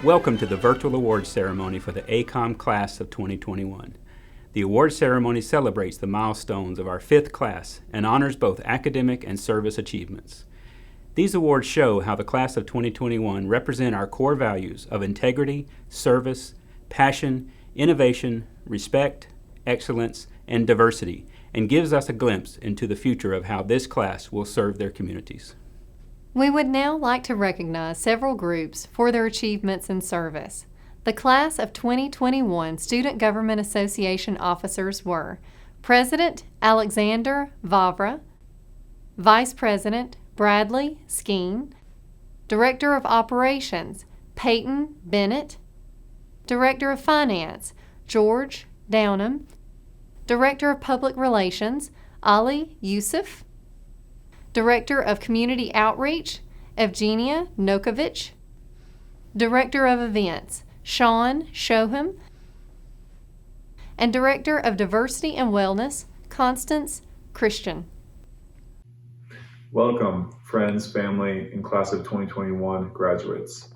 Welcome to the virtual awards ceremony for the ACOM class of 2021. The award ceremony celebrates the milestones of our fifth class and honors both academic and service achievements. These awards show how the class of 2021 represent our core values of integrity, service, passion, innovation, respect, excellence, and diversity, and gives us a glimpse into the future of how this class will serve their communities. We would now like to recognize several groups for their achievements in service. The Class of 2021 Student Government Association officers were President Alexander Vavra, Vice President Bradley Skeen, Director of Operations Peyton Bennett, Director of Finance George Downham, Director of Public Relations Ali Yusuf, Director of Community Outreach, Evgenia Nokovich, Director of Events, Sean Shoham, and Director of Diversity and Wellness, Constance Christian. Welcome, friends, family, and Class of 2021 graduates.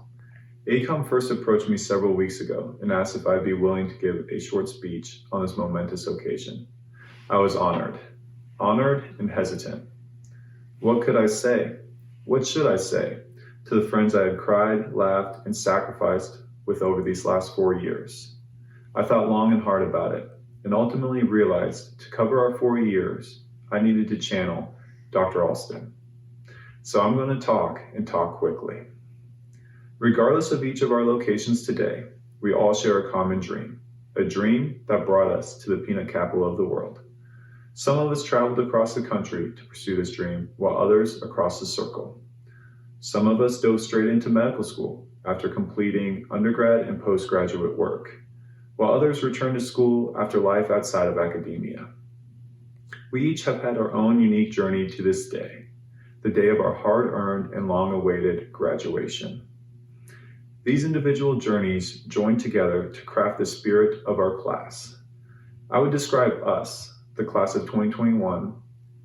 ACOM first approached me several weeks ago and asked if I'd be willing to give a short speech on this momentous occasion. I was honored and hesitant. What could I say? What should I say to the friends I had cried, laughed, and sacrificed with over these last 4 years? I thought long and hard about it and ultimately realized to cover our 4 years, I needed to channel Dr. Alston. So I'm going to talk and talk quickly. Regardless of each of our locations today, we all share a common dream, a dream that brought us to the peanut capital of the world. Some of us traveled across the country to pursue this dream, while others across the circle. Some of us dove straight into medical school after completing undergrad and postgraduate work, while others returned to school after life outside of academia. We each have had our own unique journey to this day, the day of our hard-earned and long-awaited graduation. These individual journeys join together to craft the spirit of our class. I would describe us, the class of 2021,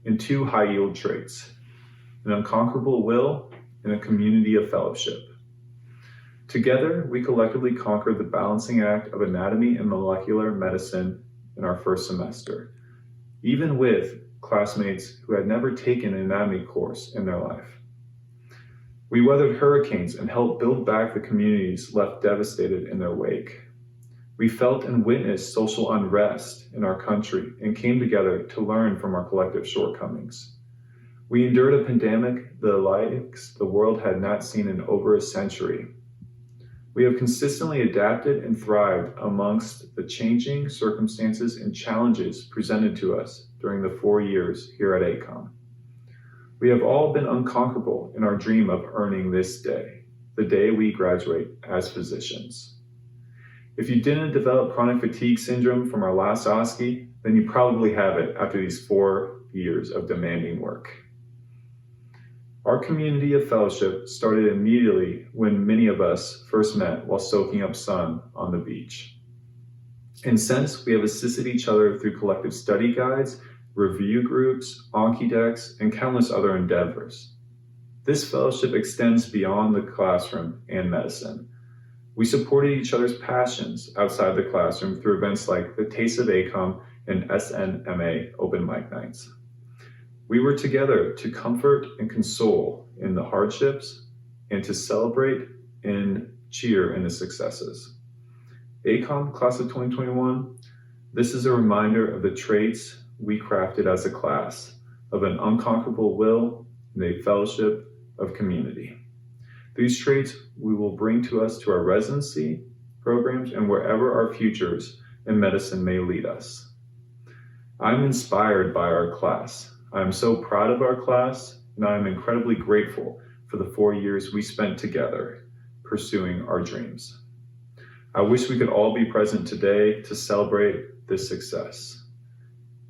in two high-yield traits, an unconquerable will and a community of fellowship. Together, we collectively conquered the balancing act of anatomy and molecular medicine in our first semester, even with classmates who had never taken an anatomy course in their life. We weathered hurricanes and helped build back the communities left devastated in their wake. We felt and witnessed social unrest in our country and came together to learn from our collective shortcomings. We endured a pandemic the likes the world had not seen in over a century. We have consistently adapted and thrived amongst the changing circumstances and challenges presented to us during the 4 years here at ACOM. We have all been unconquerable in our dream of earning this day, the day we graduate as physicians. If you didn't develop chronic fatigue syndrome from our last OSCE, then you probably have it after these 4 years of demanding work. Our community of fellowship started immediately when many of us first met while soaking up sun on the beach. And since we have assisted each other through collective study guides, review groups, Anki decks, and countless other endeavors. This fellowship extends beyond the classroom and medicine. We supported each other's passions outside the classroom through events like the Taste of ACOM and SNMA open mic nights. We were together to comfort and console in the hardships and to celebrate and cheer in the successes. ACOM Class of 2021, this is a reminder of the traits we crafted as a class of an unconquerable will and a fellowship of community. These traits we will bring to us to our residency programs and wherever our futures in medicine may lead us. I'm inspired by our class. I'm so proud of our class, and I'm incredibly grateful for the 4 years we spent together pursuing our dreams. I wish we could all be present today to celebrate this success.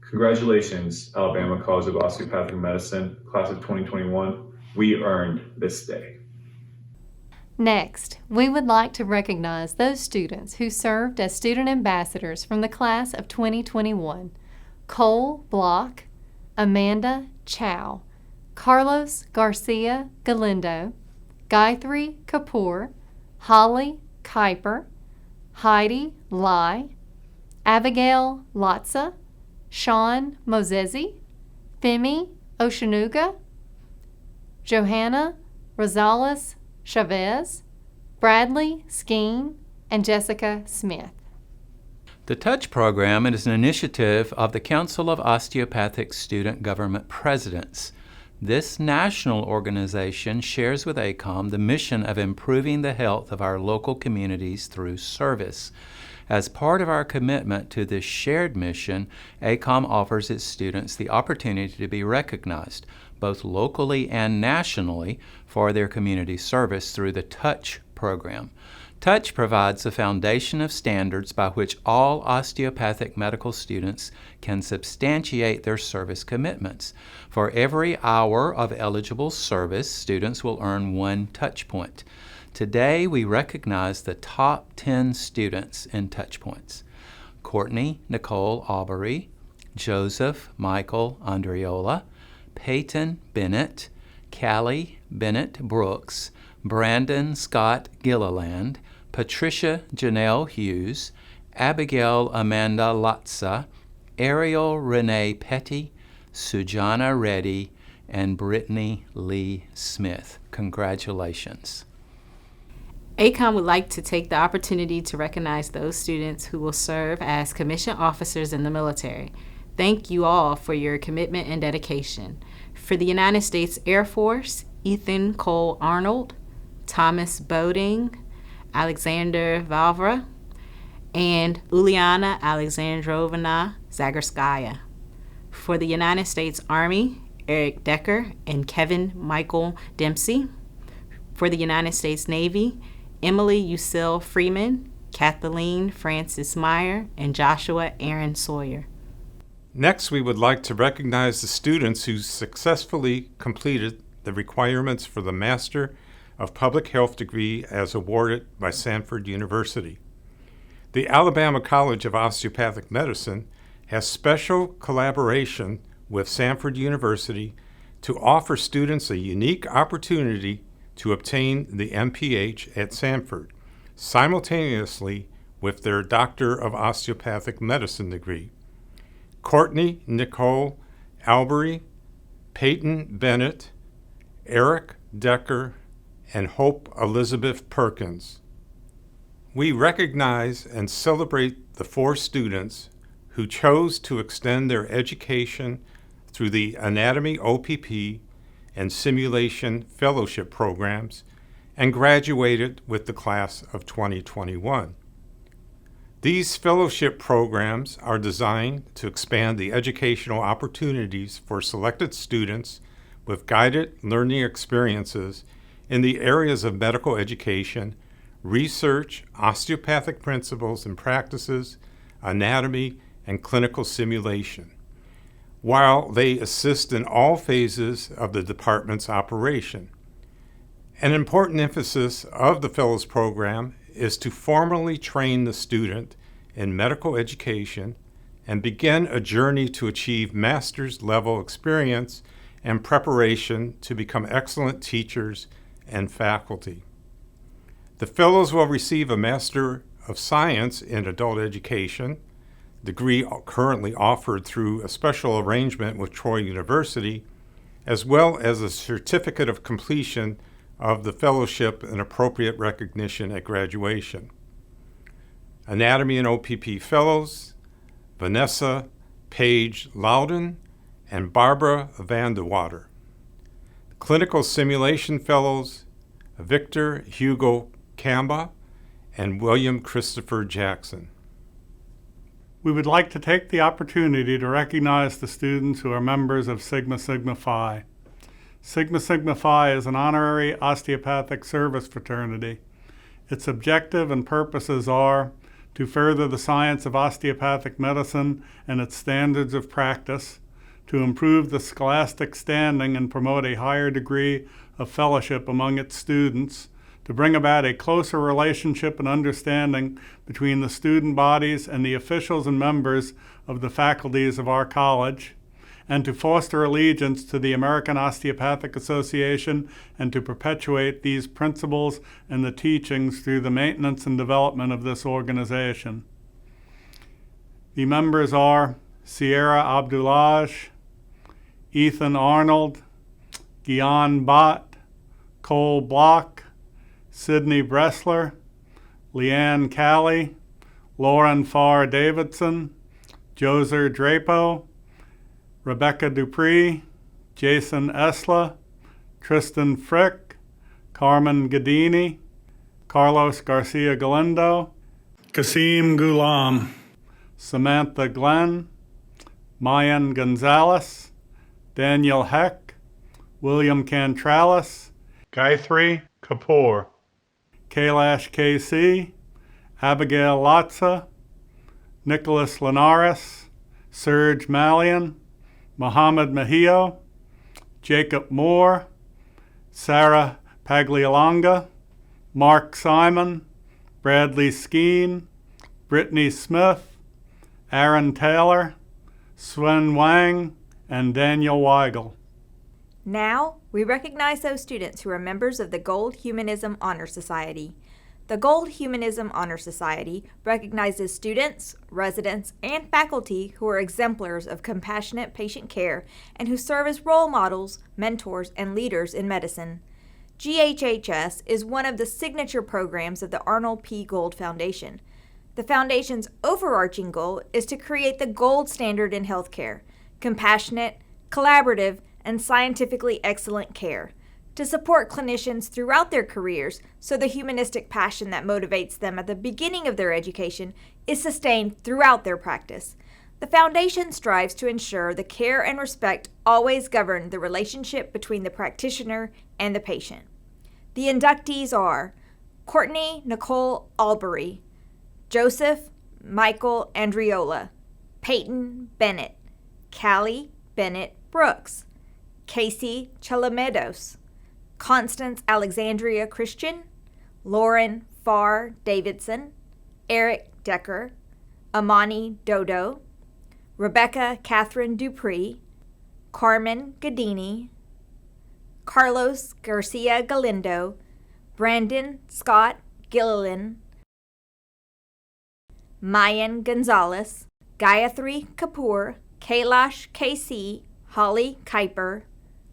Congratulations, Alabama College of Osteopathic Medicine, Class of 2021. We earned this day. Next, we would like to recognize those students who served as student ambassadors from the Class of 2021. Cole Block, Amanda Chow, Carlos Garcia Galindo, Gayatri Kapoor, Holly Kuiper, Heidi Lai, Abigail Latza, Sean Mozezi, Femi Oshanuga, Johanna Rosales Chavez, Bradley Skeen, and Jessica Smith. The TOUCH program is an initiative of the Council of Osteopathic Student Government Presidents. This national organization shares with ACOM the mission of improving the health of our local communities through service. As part of our commitment to this shared mission, ACOM offers its students the opportunity to be recognized, both locally and nationally, for their community service through the TOUCH program. TOUCH provides the foundation of standards by which all osteopathic medical students can substantiate their service commitments. For every hour of eligible service, students will earn 1 TOUCH point. Today, we recognize the top 10 students in TOUCH points: Courtney Nicole Aubrey, Joseph Michael Andriola, Peyton Bennett, Callie Bennett Brooks, Brandon Scott Gilliland, Patricia Janelle Hughes, Abigail Amanda Latza, Ariel Renee Petty, Sujana Reddy, and Brittany Lee Smith. Congratulations. ACOM would like to take the opportunity to recognize those students who will serve as commissioned officers in the military. Thank you all for your commitment and dedication. For the United States Air Force, Ethan Cole Arnold, Thomas Boding, Alexander Valvra, and Uliana Alexandrovna Zagarskaya. For the United States Army, Eric Decker and Kevin Michael Dempsey. For the United States Navy, Emily Usil Freeman, Kathleen Francis Meyer, and Joshua Aaron Sawyer. Next, we would like to recognize the students who successfully completed the requirements for the Master of Public Health degree as awarded by Sanford University. The Alabama College of Osteopathic Medicine has special collaboration with Sanford University to offer students a unique opportunity to obtain the MPH at Sanford, simultaneously with their Doctor of Osteopathic Medicine degree. Courtney Nicole Albury, Peyton Bennett, Eric Decker, and Hope Elizabeth Perkins. We recognize and celebrate the 4 students who chose to extend their education through the Anatomy OPP and Simulation Fellowship programs and graduated with the class of 2021. These fellowship programs are designed to expand the educational opportunities for selected students with guided learning experiences in the areas of medical education, research, osteopathic principles and practices, anatomy, and clinical simulation, while they assist in all phases of the department's operation. An important emphasis of the Fellows Program is to formally train the student in medical education and begin a journey to achieve master's level experience and preparation to become excellent teachers and faculty. The Fellows will receive a Master of Science in Adult Education, degree currently offered through a special arrangement with Troy University, as well as a certificate of completion of the fellowship and appropriate recognition at graduation. Anatomy and OPP Fellows, Vanessa Page Loudon and Barbara Vandewater. Clinical Simulation Fellows, Victor Hugo Kamba and William Christopher Jackson. We would like to take the opportunity to recognize the students who are members of Sigma Sigma Phi. Sigma Sigma Phi is an honorary osteopathic service fraternity. Its objective and purposes are to further the science of osteopathic medicine and its standards of practice, to improve the scholastic standing and promote a higher degree of fellowship among its students, to bring about a closer relationship and understanding between the student bodies and the officials and members of the faculties of our college, and to foster allegiance to the American Osteopathic Association and to perpetuate these principles and the teachings through the maintenance and development of this organization. The members are Sierra Abdulaj, Ethan Arnold, Gian Bott, Cole Block, Sydney Bressler, Leanne Callie, Lauren Farr Davidson, Joser Drapo, Rebecca Dupree, Jason Esla, Tristan Frick, Carmen Gadini, Carlos Garcia Galindo, Kasim Ghulam, Samantha Glenn, Mayan Gonzalez, Daniel Heck, William Cantralis, Gayatri Kapoor, Kailash KC, Abigail Latza, Nicholas Linares, Serge Malian, Mohammed Mejio, Jacob Moore, Sarah Paglialonga, Mark Simon, Bradley Skeen, Brittany Smith, Aaron Taylor, Swen Wang, and Daniel Weigel. Now, we recognize those students who are members of the Gold Humanism Honor Society. The Gold Humanism Honor Society recognizes students, residents, and faculty who are exemplars of compassionate patient care and who serve as role models, mentors, and leaders in medicine. GHHS is one of the signature programs of the Arnold P. Gold Foundation. The Foundation's overarching goal is to create the gold standard in healthcare: compassionate, collaborative, and scientifically excellent care, to support clinicians throughout their careers so the humanistic passion that motivates them at the beginning of their education is sustained throughout their practice. The Foundation strives to ensure the care and respect always govern the relationship between the practitioner and the patient. The inductees are Courtney Nicole Albury, Joseph Michael Andriola, Peyton Bennett, Callie Bennett Brooks, Casey Chalamedos, Constance Alexandria Christian, Lauren Farr Davidson, Eric Decker, Amani Dodo, Rebecca Catherine Dupree, Carmen Gadini, Carlos Garcia Galindo, Brandon Scott Gilliland, Mayan Gonzalez, Gayatri Kapoor, Kailash KC, Holly Kuiper,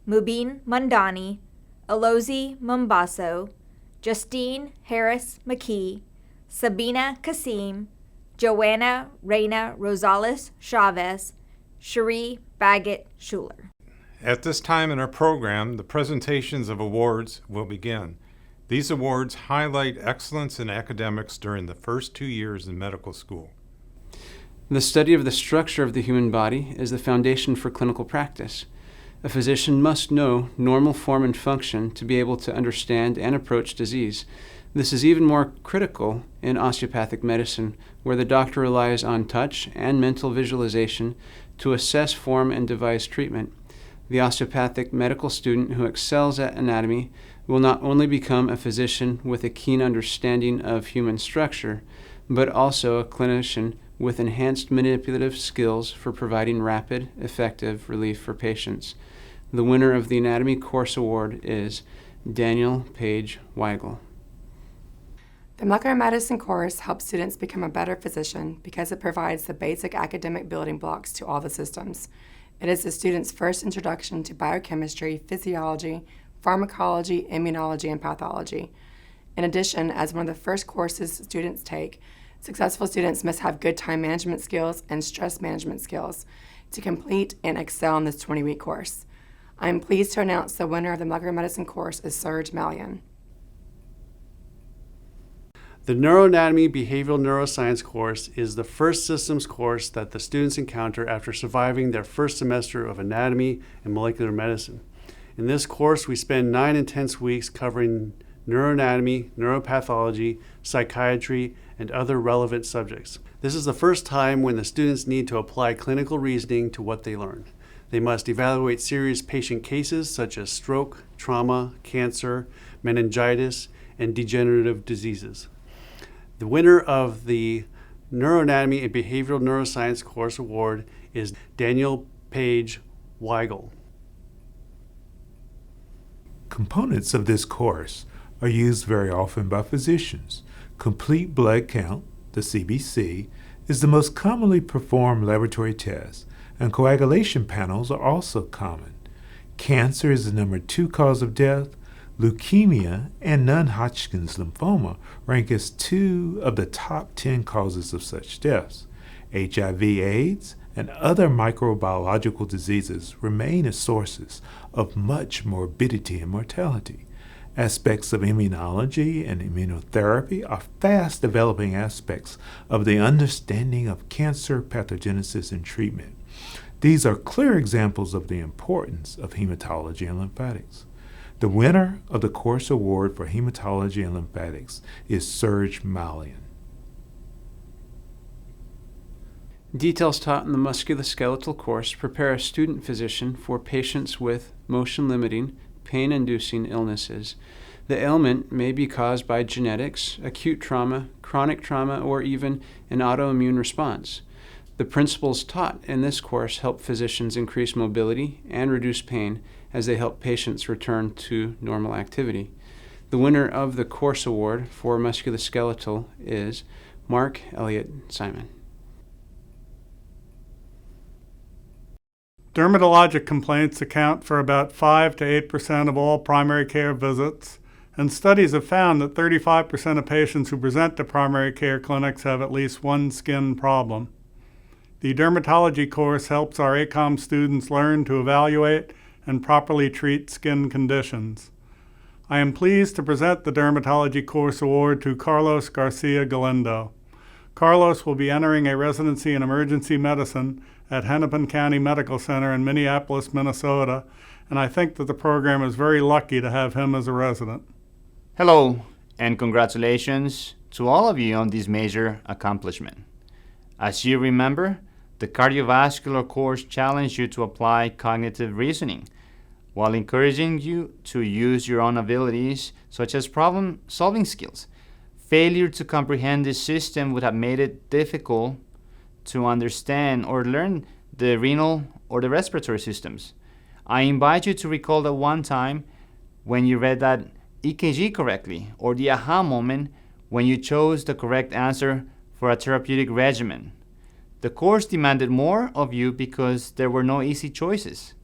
Mubin Mandani, Alozi Mombaso, Justine Harris McKee, Sabina Kasim, Joanna Reina Rosales Chavez, Cherie Baggett Schuler. At this time in our program, the presentations of awards will begin. These awards highlight excellence in academics during the first 2 years in medical school. The study of the structure of the human body is the foundation for clinical practice. A physician must know normal form and function to be able to understand and approach disease. This is even more critical in osteopathic medicine, where the doctor relies on touch and mental visualization to assess form and devise treatment. The osteopathic medical student who excels at anatomy will not only become a physician with a keen understanding of human structure, but also a clinician with enhanced manipulative skills for providing rapid, effective relief for patients. The winner of the Anatomy Course Award is Daniel Page Weigel. The molecular medicine course helps students become a better physician because it provides the basic academic building blocks to all the systems. It is the student's first introduction to biochemistry, physiology, pharmacology, immunology, and pathology. In addition, as one of the first courses students take, successful students must have good time management skills and stress management skills to complete and excel in this 20-week course. I am pleased to announce the winner of the molecular medicine course is Serge Malian. The Neuroanatomy Behavioral Neuroscience course is the first systems course that the students encounter after surviving their first semester of anatomy and molecular medicine. In this course, we spend 9 intense weeks covering neuroanatomy, neuropathology, psychiatry, and other relevant subjects. This is the first time when the students need to apply clinical reasoning to what they learn. They must evaluate serious patient cases such as stroke, trauma, cancer, meningitis, and degenerative diseases. The winner of the Neuroanatomy and Behavioral Neuroscience Course Award is Daniel Page Weigel. Components of this course are used very often by physicians. Complete blood count, the CBC, is the most commonly performed laboratory test, and coagulation panels are also common. Cancer is the number 2 cause of death. Leukemia and non-Hodgkin's lymphoma rank as 2 of the top 10 causes of such deaths. HIV/AIDS and other microbiological diseases remain as sources of much morbidity and mortality. Aspects of immunology and immunotherapy are fast developing aspects of the understanding of cancer pathogenesis and treatment. These are clear examples of the importance of hematology and lymphatics. The winner of the course award for hematology and lymphatics is Serge Malian. Details taught in the musculoskeletal course prepare a student physician for patients with motion-limiting, pain-inducing illnesses. The ailment may be caused by genetics, acute trauma, chronic trauma, or even an autoimmune response. The principles taught in this course help physicians increase mobility and reduce pain as they help patients return to normal activity. The winner of the course award for musculoskeletal is Mark Elliott Simon. Dermatologic complaints account for about 5 to 8% of all primary care visits, and studies have found that 35% of patients who present to primary care clinics have at least one skin problem. The dermatology course helps our ACOM students learn to evaluate and properly treat skin conditions. I am pleased to present the Dermatology Course Award to Carlos Garcia Galindo. Carlos will be entering a residency in emergency medicine at Hennepin County Medical Center in Minneapolis, Minnesota, and I think that the program is very lucky to have him as a resident. Hello, and congratulations to all of you on this major accomplishment. As you remember, the cardiovascular course challenged you to apply cognitive reasoning while encouraging you to use your own abilities, such as problem-solving skills. Failure to comprehend this system would have made it difficult to understand or learn the renal or the respiratory systems. I invite you to recall that one time when you read that EKG correctly, or the aha moment when you chose the correct answer for a therapeutic regimen. The course demanded more of you because there were no easy choices.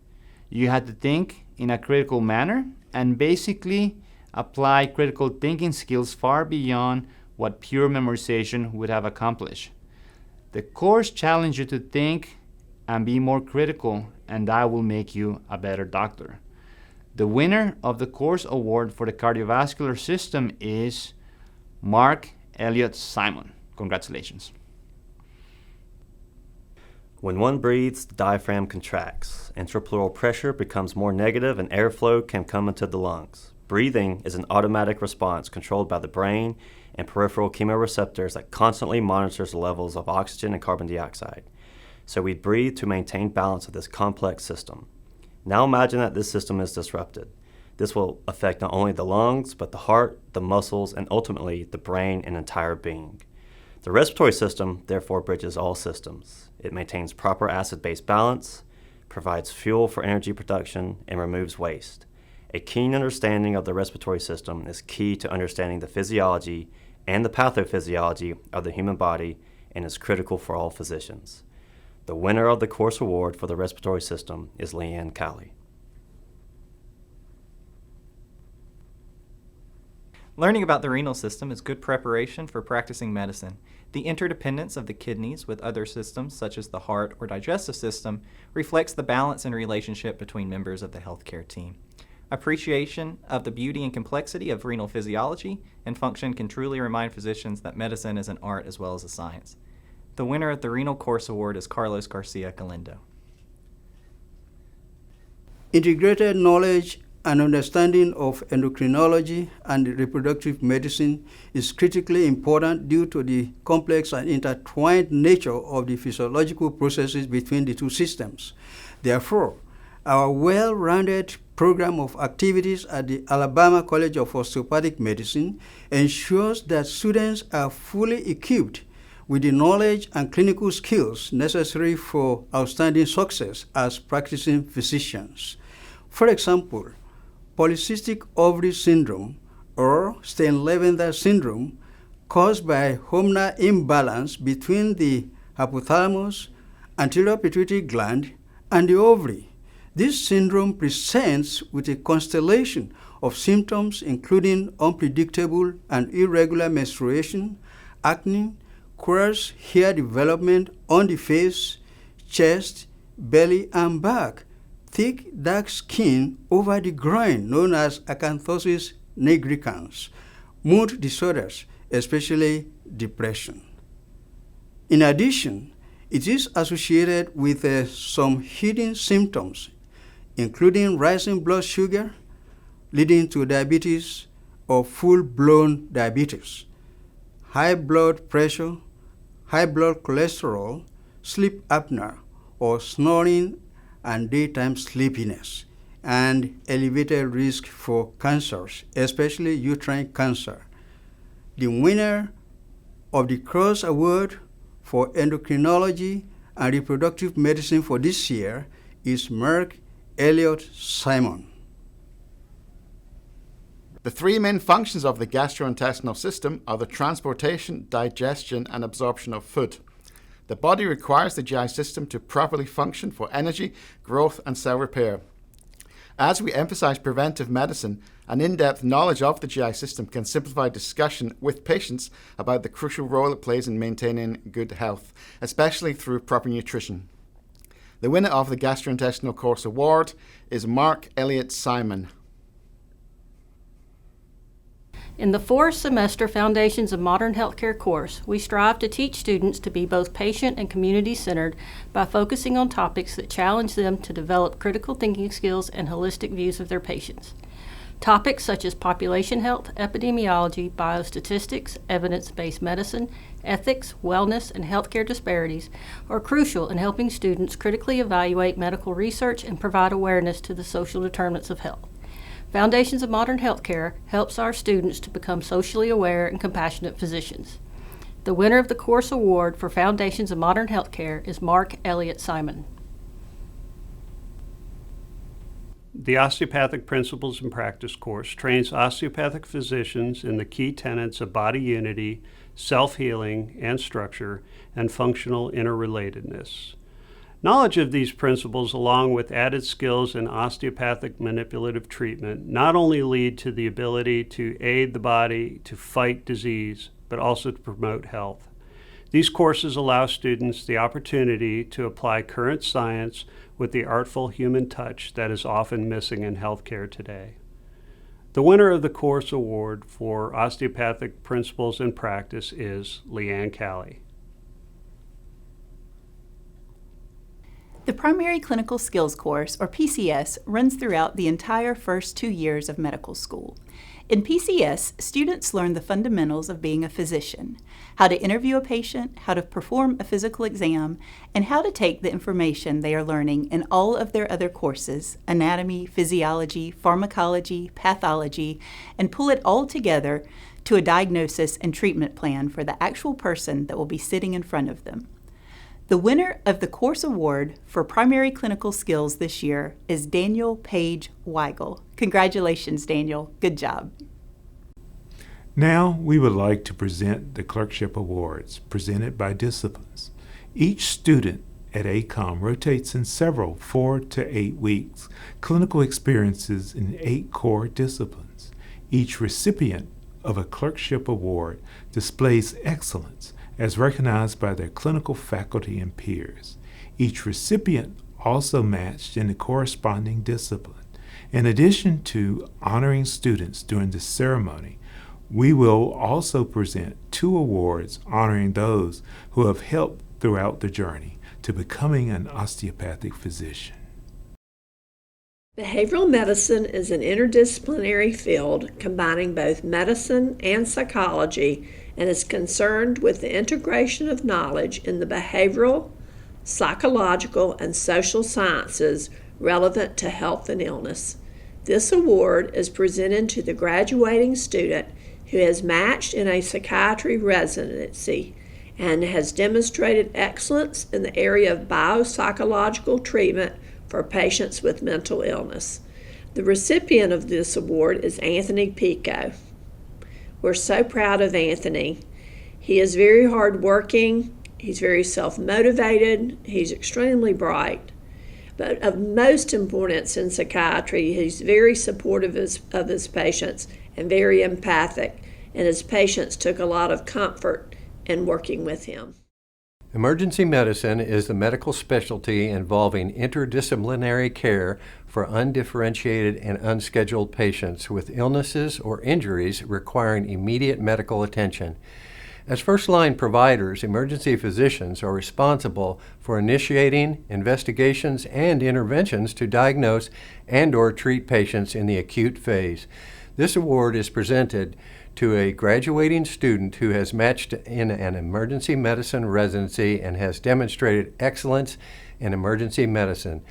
You had to think in a critical manner and basically apply critical thinking skills far beyond what pure memorization would have accomplished. The course challenged you to think and be more critical, and that will make you a better doctor. The winner of the course award for the cardiovascular system is Mark Elliott Simon. Congratulations. When one breathes, the diaphragm contracts. Intrapleural pressure becomes more negative and airflow can come into the lungs. Breathing is an automatic response controlled by the brain and peripheral chemoreceptors that constantly monitors the levels of oxygen and carbon dioxide. So we breathe to maintain balance of this complex system. Now imagine that this system is disrupted. This will affect not only the lungs, but the heart, the muscles, and ultimately the brain and entire being. The respiratory system therefore bridges all systems. It maintains proper acid-base balance, provides fuel for energy production, and removes waste. A keen understanding of the respiratory system is key to understanding the physiology and the pathophysiology of the human body and is critical for all physicians. The winner of the course award for the respiratory system is Leanne Cowley. Learning about the renal system is good preparation for practicing medicine. The interdependence of the kidneys with other systems, such as the heart or digestive system, reflects the balance and relationship between members of the healthcare team. Appreciation of the beauty and complexity of renal physiology and function can truly remind physicians that medicine is an art as well as a science. The winner of the Renal Course Award is Carlos Garcia Galindo. Integrated knowledge and understanding of endocrinology and reproductive medicine is critically important due to the complex and intertwined nature of the physiological processes between the two systems. Therefore, our well-rounded program of activities at the Alabama College of Osteopathic Medicine ensures that students are fully equipped with the knowledge and clinical skills necessary for outstanding success as practicing physicians. For example, polycystic ovary syndrome or Steinlevener syndrome caused by hormonal imbalance between the hypothalamus, anterior pituitary gland, and the ovary. This syndrome presents with a constellation of symptoms including unpredictable and irregular menstruation, acne, coarse hair development on the face, chest, belly, and back, thick, dark skin over the groin known as acanthosis nigricans, mood disorders, especially depression. In addition, it is associated with some hidden symptoms, including rising blood sugar, leading to diabetes or full-blown diabetes, high blood pressure, high blood cholesterol, sleep apnea, or snoring and daytime sleepiness, and elevated risk for cancers, especially uterine cancer. The winner of the Cross Award for Endocrinology and Reproductive Medicine for this year is Mark Elliott Simon. The three main functions of the gastrointestinal system are the transportation, digestion, and absorption of food. The body requires the GI system to properly function for energy, growth, and cell repair. As we emphasize preventive medicine, an in-depth knowledge of the GI system can simplify discussion with patients about the crucial role it plays in maintaining good health, especially through proper nutrition. The winner of the Gastrointestinal Course Award is Mark Elliott Simon. In the 4-semester Foundations of Modern Healthcare course, we strive to teach students to be both patient and community-centered by focusing on topics that challenge them to develop critical thinking skills and holistic views of their patients. Topics such as population health, epidemiology, biostatistics, evidence-based medicine, ethics, wellness, and healthcare disparities are crucial in helping students critically evaluate medical research and provide awareness to the social determinants of health. Foundations of Modern Healthcare helps our students to become socially aware and compassionate physicians. The winner of the course award for Foundations of Modern Healthcare is Mark Elliott Simon. The Osteopathic Principles and Practice course trains osteopathic physicians in the key tenets of body unity, self-healing and structure, and functional interrelatedness. Knowledge of these principles, along with added skills in osteopathic manipulative treatment, not only lead to the ability to aid the body to fight disease, but also to promote health. These courses allow students the opportunity to apply current science with the artful human touch that is often missing in healthcare today. The winner of the course award for Osteopathic Principles and Practice is Leanne Callie. The Primary Clinical Skills course, or PCS, runs throughout the entire first 2 years of medical school. In PCS, students learn the fundamentals of being a physician, how to interview a patient, how to perform a physical exam, and how to take the information they are learning in all of their other courses, anatomy, physiology, pharmacology, pathology, and pull it all together to a diagnosis and treatment plan for the actual person that will be sitting in front of them. The winner of the course award for primary clinical skills this year is Daniel Page Weigel. Congratulations, Daniel. Good job. Now we would like to present the Clerkship Awards, presented by disciplines. Each student at ACOM rotates in several 4 to 8 weeks clinical experiences in 8 core disciplines. Each recipient of a Clerkship Award displays excellence as recognized by their clinical faculty and peers. Each recipient also matched in the corresponding discipline. In addition to honoring students during the ceremony, we will also present 2 awards honoring those who have helped throughout the journey to becoming an osteopathic physician. Behavioral medicine is an interdisciplinary field combining both medicine and psychology and is concerned with the integration of knowledge in the behavioral, psychological, and social sciences relevant to health and illness. This award is presented to the graduating student who has matched in a psychiatry residency and has demonstrated excellence in the area of biopsychological treatment for patients with mental illness. The recipient of this award is Anthony Pico. We're so proud of Anthony. He is very hardworking, he's very self-motivated, he's extremely bright. But of most importance in psychiatry, he's very supportive of his patients and very empathic, and his patients took a lot of comfort in working with him. Emergency medicine is the medical specialty involving interdisciplinary care for undifferentiated and unscheduled patients with illnesses or injuries requiring immediate medical attention. As first-line providers, emergency physicians are responsible for initiating investigations and interventions to diagnose and/or treat patients in the acute phase. This award is presented to a graduating student who has matched in an emergency medicine residency and has demonstrated excellence in emergency medicine.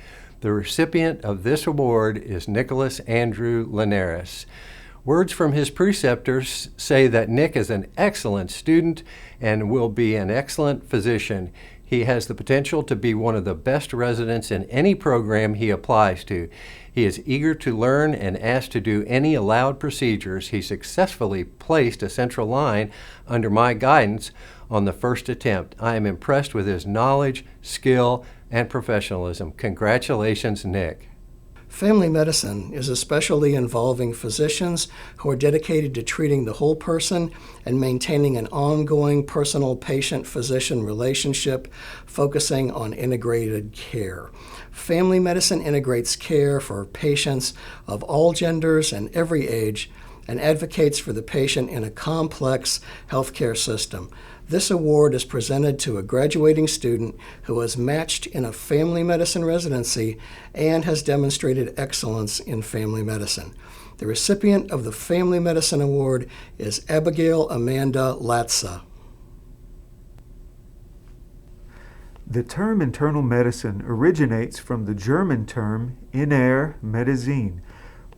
The recipient of this award is Nicholas Andrew Linares. Words from his preceptors say that Nick is an excellent student and will be an excellent physician. He has the potential to be one of the best residents in any program he applies to. He is eager to learn and asked to do any allowed procedures. He successfully placed a central line under my guidance on the first attempt. I am impressed with his knowledge, skill, and professionalism. Congratulations, Nick. Family medicine is a specialty involving physicians who are dedicated to treating the whole person and maintaining an ongoing personal patient-physician relationship, focusing on integrated care. Family medicine integrates care for patients of all genders and every age and advocates for the patient in a complex healthcare system. This award is presented to a graduating student who was matched in a family medicine residency and has demonstrated excellence in family medicine. The recipient of the Family Medicine Award is Abigail Amanda Latza. The term internal medicine originates from the German term Innere Medizin,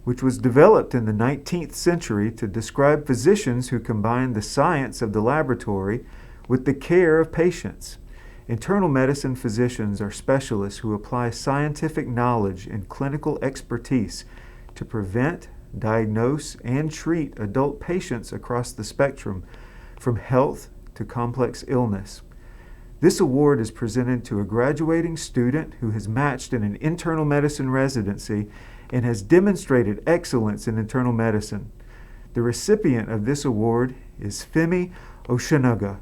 which was developed in the 19th century to describe physicians who combine the science of the laboratory with the care of patients. Internal medicine physicians are specialists who apply scientific knowledge and clinical expertise to prevent, diagnose, and treat adult patients across the spectrum, from health to complex illness. This award is presented to a graduating student who has matched in an internal medicine residency and has demonstrated excellence in internal medicine. The recipient of this award is Femi Oshinaga.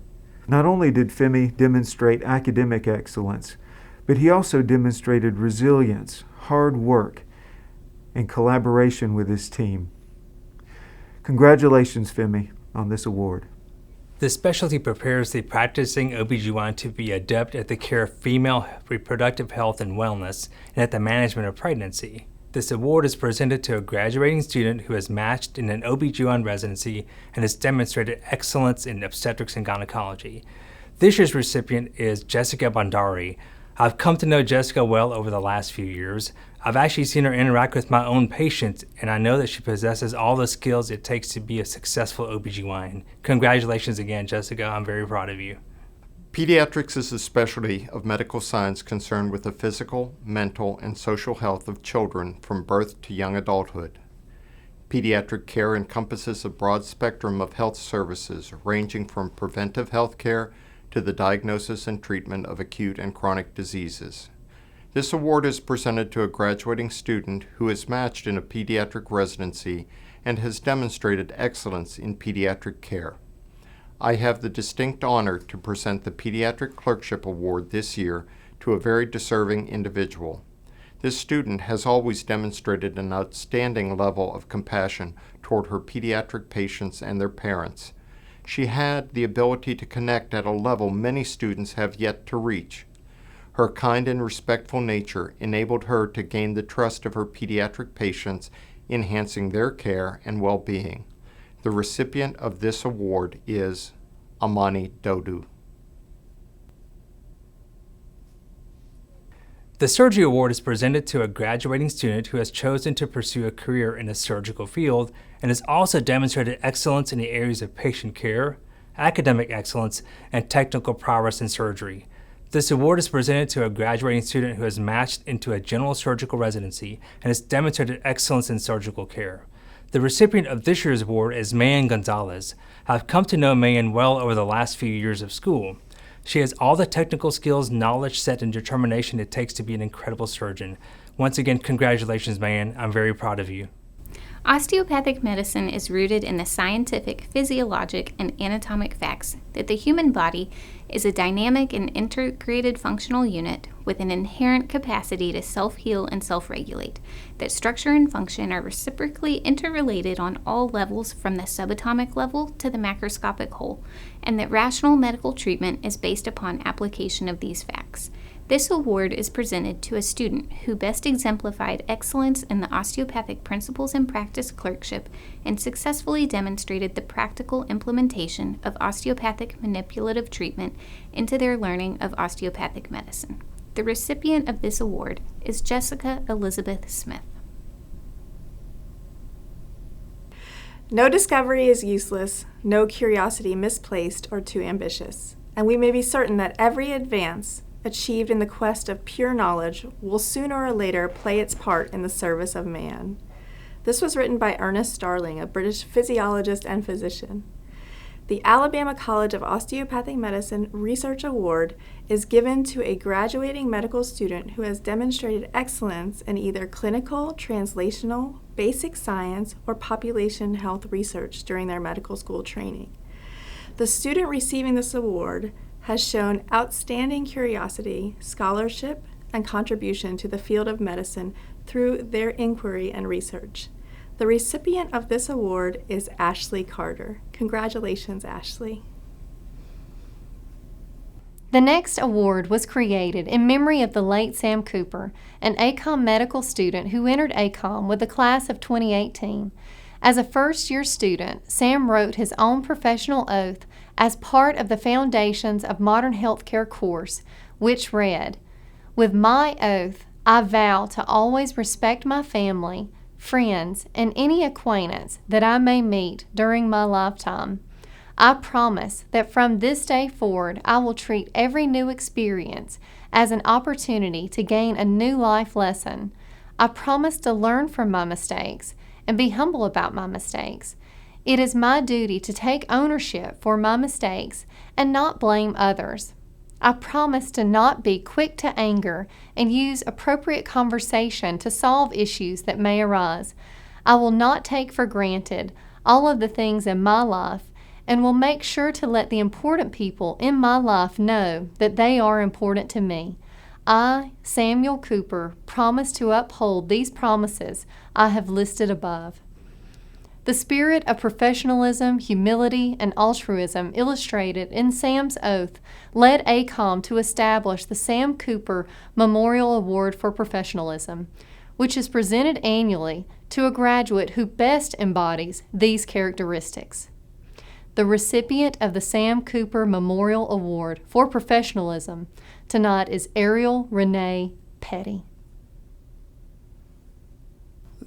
Not only did Femi demonstrate academic excellence, but he also demonstrated resilience, hard work, and collaboration with his team. Congratulations, Femi, on this award. This specialty prepares the practicing OBGYN to be adept at the care of female reproductive health and wellness and at the management of pregnancy. This award is presented to a graduating student who has matched in an OBGYN residency and has demonstrated excellence in obstetrics and gynecology. This year's recipient is Jessica Bandari. I've come to know Jessica well over the last few years. I've actually seen her interact with my own patients, and I know that she possesses all the skills it takes to be a successful OBGYN. Congratulations again, Jessica. I'm very proud of you. Pediatrics is a specialty of medical science concerned with the physical, mental, and social health of children from birth to young adulthood. Pediatric care encompasses a broad spectrum of health services ranging from preventive health care to the diagnosis and treatment of acute and chronic diseases. This award is presented to a graduating student who is matched in a pediatric residency and has demonstrated excellence in pediatric care. I have the distinct honor to present the Pediatric Clerkship Award this year to a very deserving individual. This student has always demonstrated an outstanding level of compassion toward her pediatric patients and their parents. She had the ability to connect at a level many students have yet to reach. Her kind and respectful nature enabled her to gain the trust of her pediatric patients, enhancing their care and well-being. The recipient of this award is Amani Dodu. The Surgery Award is presented to a graduating student who has chosen to pursue a career in the surgical field and has also demonstrated excellence in the areas of patient care, academic excellence, and technical prowess in surgery. This award is presented to a graduating student who has matched into a general surgical residency and has demonstrated excellence in surgical care. The recipient of this year's award is Mayan Gonzalez. I've come to know Mayan well over the last few years of school. She has all the technical skills, knowledge set, and determination it takes to be an incredible surgeon. Once again, congratulations, Mayan. I'm very proud of you. Osteopathic medicine is rooted in the scientific, physiologic, and anatomic facts that the human body is a dynamic and integrated functional unit with an inherent capacity to self-heal and self-regulate, that structure and function are reciprocally interrelated on all levels from the subatomic level to the macroscopic whole, and that rational medical treatment is based upon application of these facts. This award is presented to a student who best exemplified excellence in the osteopathic principles and practice clerkship and successfully demonstrated the practical implementation of osteopathic manipulative treatment into their learning of osteopathic medicine. The recipient of this award is Jessica Elizabeth Smith. No discovery is useless, no curiosity misplaced or too ambitious, and we may be certain that every advance achieved in the quest of pure knowledge will sooner or later play its part in the service of man. This was written by Ernest Starling, a British physiologist and physician. The Alabama College of Osteopathic Medicine Research Award is given to a graduating medical student who has demonstrated excellence in either clinical, translational, basic science, or population health research during their medical school training. The student receiving this award has shown outstanding curiosity, scholarship, and contribution to the field of medicine through their inquiry and research. The recipient of this award is Ashley Carter. Congratulations, Ashley. The next award was created in memory of the late Sam Cooper, an ACOM medical student who entered ACOM with the class of 2018. As a first-year student, Sam wrote his own professional oath as part of the Foundations of Modern Healthcare course, which read, "With my oath, I vow to always respect my family, friends, and any acquaintance that I may meet during my lifetime. I promise that from this day forward, I will treat every new experience as an opportunity to gain a new life lesson. I promise to learn from my mistakes and be humble about my mistakes. It is my duty to take ownership for my mistakes and not blame others. I promise to not be quick to anger and use appropriate conversation to solve issues that may arise. I will not take for granted all of the things in my life and will make sure to let the important people in my life know that they are important to me. I, Samuel Cooper, promise to uphold these promises I have listed above." The spirit of professionalism, humility, and altruism illustrated in Sam's oath led ACOM to establish the Sam Cooper Memorial Award for Professionalism, which is presented annually to a graduate who best embodies these characteristics. The recipient of the Sam Cooper Memorial Award for Professionalism tonight is Ariel Renee Petty.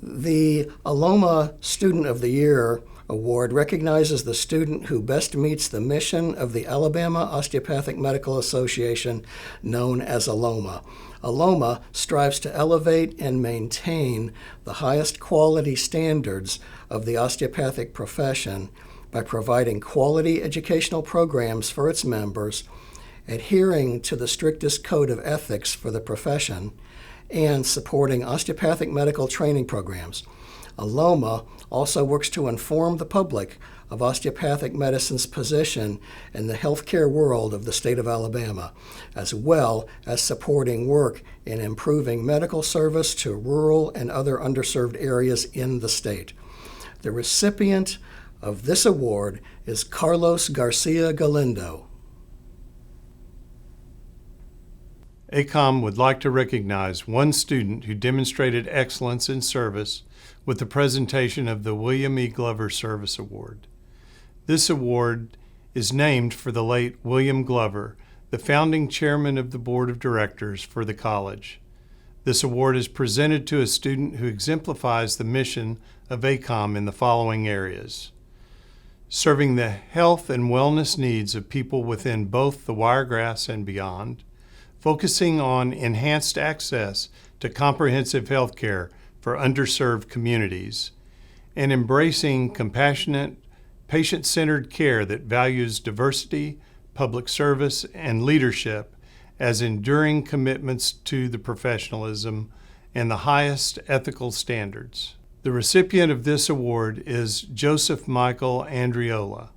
The Aloma Student of the Year Award recognizes the student who best meets the mission of the Alabama Osteopathic Medical Association, known as Aloma. Aloma strives to elevate and maintain the highest quality standards of the osteopathic profession by providing quality educational programs for its members, adhering to the strictest code of ethics for the profession, and supporting osteopathic medical training programs. Aloma also works to inform the public of osteopathic medicine's position in the healthcare world of the state of Alabama, as well as supporting work in improving medical service to rural and other underserved areas in the state. The recipient of this award is Carlos Garcia Galindo. ACOM would like to recognize one student who demonstrated excellence in service with the presentation of the William E. Glover Service Award. This award is named for the late William Glover, the founding chairman of the board of directors for the college. This award is presented to a student who exemplifies the mission of ACOM in the following areas: serving the health and wellness needs of people within both the Wiregrass and beyond, focusing on enhanced access to comprehensive health care for underserved communities, and embracing compassionate, patient-centered care that values diversity, public service, and leadership as enduring commitments to the professionalism and the highest ethical standards. The recipient of this award is Joseph Michael Andriola.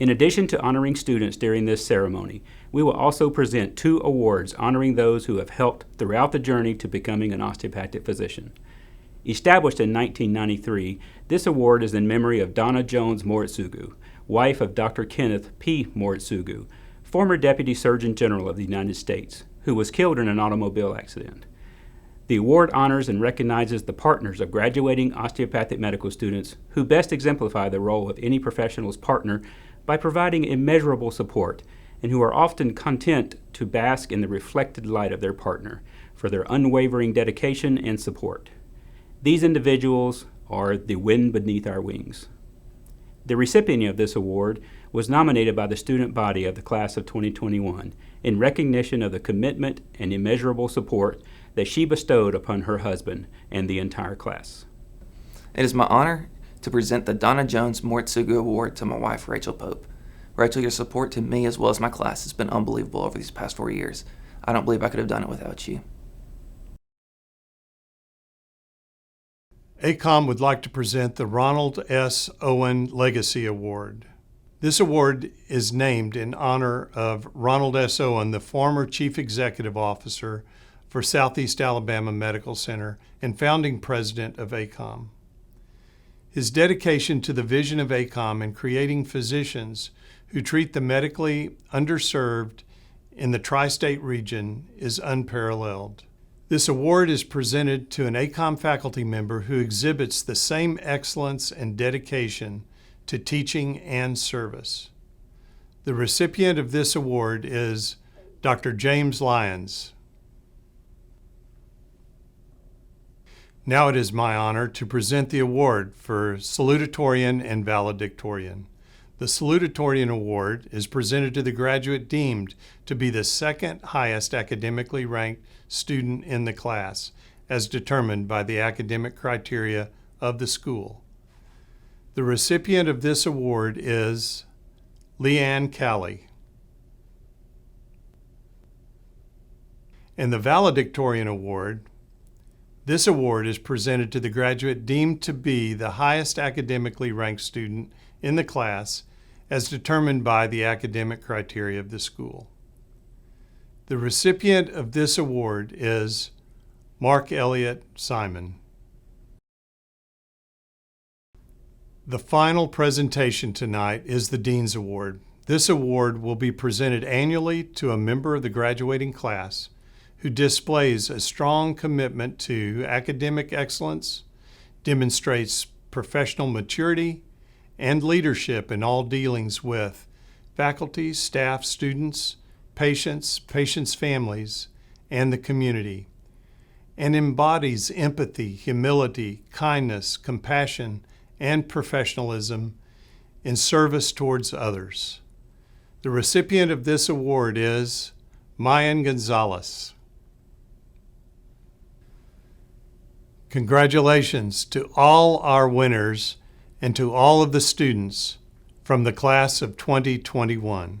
In addition to honoring students during this ceremony, we will also present 2 awards honoring those who have helped throughout the journey to becoming an osteopathic physician. Established in 1993, this award is in memory of Donna Jones Moritsugu, wife of Dr. Kenneth P. Moritsugu, former Deputy Surgeon General of the United States, who was killed in an automobile accident. The award honors and recognizes the partners of graduating osteopathic medical students who best exemplify the role of any professional's partner by providing immeasurable support and who are often content to bask in the reflected light of their partner for their unwavering dedication and support. These individuals are the wind beneath our wings. The recipient of this award was nominated by the student body of the class of 2021 in recognition of the commitment and immeasurable support that she bestowed upon her husband and the entire class. It is my honor to present the Donna Jones Moritsugu Award to my wife, Rachel Pope. Rachel, your support to me as well as my class has been unbelievable over these past 4 years. I don't believe I could have done it without you. ACOM would like to present the Ronald S. Owens Legacy Award. This award is named in honor of Ronald S. Owens, the former Chief Executive Officer for Southeast Alabama Medical Center and founding president of ACOM. His dedication to the vision of ACOM in creating physicians who treat the medically underserved in the tri-state region is unparalleled. This award is presented to an ACOM faculty member who exhibits the same excellence and dedication to teaching and service. The recipient of this award is Dr. James Lyons. Now it is my honor to present the award for salutatorian and valedictorian. The salutatorian award is presented to the graduate deemed to be the second highest academically ranked student in the class, as determined by the academic criteria of the school. The recipient of this award is Leanne Callie. And the valedictorian award, this award is presented to the graduate deemed to be the highest academically ranked student in the class as determined by the academic criteria of the school. The recipient of this award is Mark Elliott Simon. The final presentation tonight is the Dean's Award. This award will be presented annually to a member of the graduating class who displays a strong commitment to academic excellence, demonstrates professional maturity, and leadership in all dealings with faculty, staff, students, patients' families, and the community, and embodies empathy, humility, kindness, compassion, and professionalism in service towards others. The recipient of this award is Mayan Gonzalez. Congratulations to all our winners and to all of the students from the class of 2021.